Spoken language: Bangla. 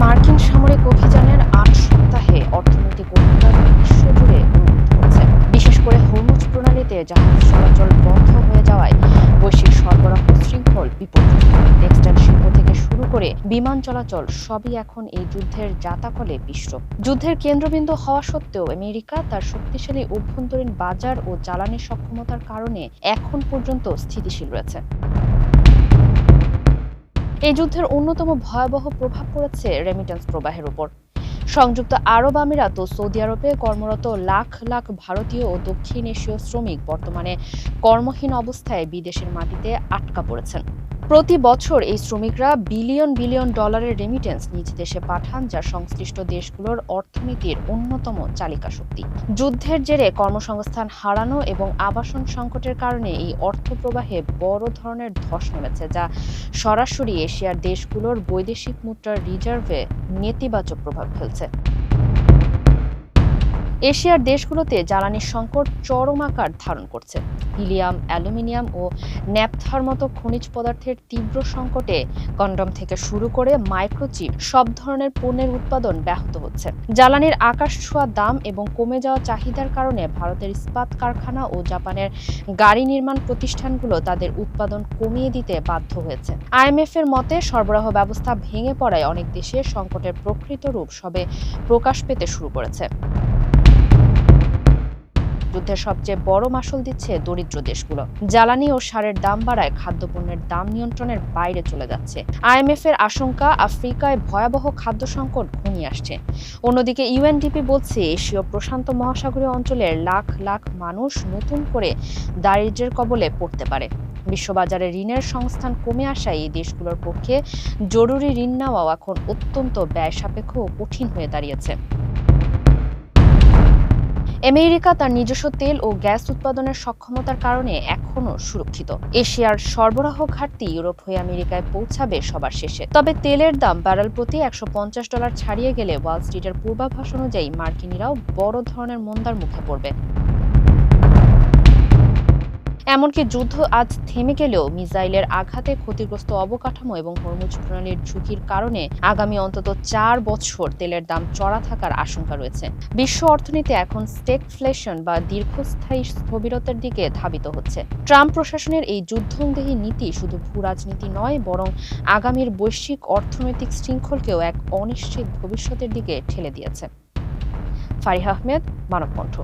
মার্কিন সামরিক অভিযানের ৮ সপ্তাহে অর্থনৈতিক উন্নয়ন বিশ্বজুড়ে উন্মুক্ত হচ্ছে। বিশেষ করে হরমুজ প্রণালীতে জাহাজ চলাচল বন্ধ হয়ে যাওয়ায় বৈশ্বিক সরবরাহ শৃঙ্খল বিপর্যস্ত। টেক্সটাইল শিল্প থেকে শুরু করে বিমান চলাচল সবই এখন এই যুদ্ধের জাতাকলে পিষ্ট। যুদ্ধের কেন্দ্রবিন্দু হওয়া সত্ত্বেও আমেরিকা তার শক্তিশালী অভ্যন্তরীণ বাজার ও জ্বালানি সক্ষমতার কারণে এখন পর্যন্ত স্থিতিশীল রয়েছে। এই যুদ্ধের অন্যতম ভয়াবহ প্রভাব পড়েছে রেমিটেন্স প্রবাহের উপর। সংযুক্ত আরব আমিরাত ও সৌদি আরবে কর্মরত লাখ লাখ ভারতীয় ও দক্ষিণ এশীয় শ্রমিক বর্তমানে কর্মহীন অবস্থায় বিদেশের মাটিতে আটকা পড়েছেন। প্রতি বছর এই শ্রমিকরা বিলিয়ন বিলিয়ন ডলারের রেমিটেন্স নিজ দেশে পাঠান, যা সংশ্লিষ্ট দেশগুলোর অর্থনীতির অন্যতম চালিকা শক্তি। যুদ্ধের জেরে কর্মসংস্থান হারানো এবং আবাসন সংকটের কারণে এই অর্থ প্রবাহে বড় ধরনের ধস নেমেছে, যা সরাসরি এশিয়ার দেশগুলোর বৈদেশিক মুদ্রার রিজার্ভে নেতিবাচক প্রভাব ফেলছে। এশিয়ার দেশগুলোতে জ্বালানির সংকট চরম আকার ধারণ করছে। হিলিয়াম, অ্যালুমিনিয়াম ও ন্যাপথার মতো খনিজ পদার্থের তীব্র সংকটে কন্ডম থেকে শুরু করে মাইক্রোচিপ সব ধরনের পণ্যের উৎপাদন ব্যাহত হচ্ছে। জ্বালানির আকাশ ছোঁয়া দাম এবং কমে যাওয়া চাহিদার কারণে ভারতের ইস্পাত কারখানা ও জাপানের গাড়ি নির্মাণ প্রতিষ্ঠানগুলো তাদের উৎপাদন কমিয়ে দিতে বাধ্য হয়েছে। আইএমএফ এর মতে সরবরাহ ব্যবস্থা ভেঙে পড়ায় অনেক দেশে সংকটের প্রকৃত রূপ সবে প্রকাশ পেতে শুরু করেছে। যুদ্ধের সবচেয়ে বড় মাসুল দিচ্ছে দরিদ্র দেশগুলো। জ্বালানি ও সারের দাম বাড়ায় খাদ্যপণ্যের দাম নিয়ন্ত্রণের বাইরে চলে যাচ্ছে। আইএমএফ এর আশঙ্কা, আফ্রিকায় ভয়াবহ খাদ্য সংকট ঘনিয়ে আসছে। অন্যদিকে ইউএনডিপি বলছে, এশীয় প্রশান্ত মহাসাগরীয় অঞ্চলের লাখ লাখ মানুষ নতুন করে দারিদ্র্যের কবলে পড়তে পারে। বিশ্ববাজারে ঋণের সংস্থান কমে আসায় এই দেশগুলোর পক্ষে জরুরি ঋণ নেওয়াও এখন অত্যন্ত ব্যয় সাপেক্ষ ও কঠিন হয়ে দাঁড়িয়েছে। আমেরিকা তার নিজস্ব তেল ও গ্যাস উৎপাদনের সক্ষমতার কারণে এখনও সুরক্ষিত। এশিয়ার সরবরাহ ঘাটতি ইউরোপ হয়ে আমেরিকায় পৌঁছাবে সবার শেষে। তবে তেলের দাম ব্যারেল প্রতি $150 ছাড়িয়ে গেলে ওয়াল স্ট্রিটের পূর্বাভাস অনুযায়ী মার্কিনিরাও বড় ধরনের মন্দার মুখে পড়বে। এমনকি যুদ্ধ আজ থেমে গেলেও মিসাইলের আঘাতে ক্ষতিগ্রস্ত অবকাঠামো এবং হরমুজ প্রণালীর ঝুঁকির কারণে আগামী অন্তত 4 বছর তেলের দাম চড়া থাকার আশঙ্কা রয়েছে। বিশ্ব অর্থনীতি এখন স্টেগফ্লেশন বা দীর্ঘস্থায়ী স্থবিরতার দিকে ধাবিত হচ্ছে। ট্রাম্প প্রশাসনের এই যুদ্ধংদেহী নীতি শুধু ভূরাজনীতি নয়, বরং আগামীর বৈশ্বিক অর্থনৈতিক শৃঙ্খলকেও এক অনিশ্চিত ভবিষ্যতের দিকে ঠেলে দিয়েছে। ফারিহা আহমেদ, মানবকণ্ঠ।